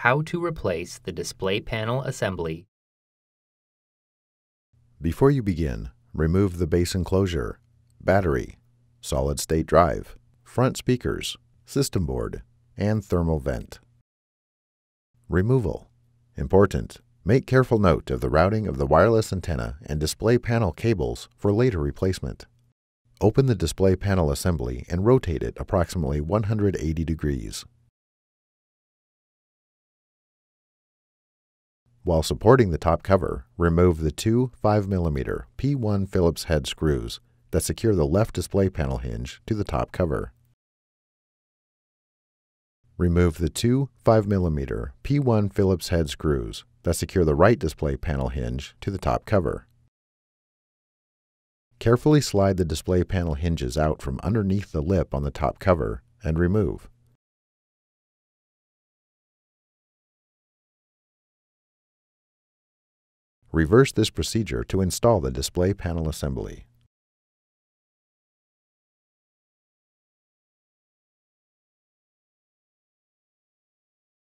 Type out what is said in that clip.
how to replace the display panel assembly. Before you begin, remove the base enclosure, battery, solid-state drive, front speakers, system board, and thermal vent. Removal. Important. Make careful note of the routing of the wireless antenna and display panel cables for later replacement. Open the display panel assembly and rotate it approximately 180 degrees. While supporting the top cover, remove the two 5mm P1 Phillips head screws that secure the left display panel hinge to the top cover. Remove the two 5mm P1 Phillips head screws that secure the right display panel hinge to the top cover. Carefully slide the display panel hinges out from underneath the lip on the top cover and remove. Reverse this procedure to install the display panel assembly.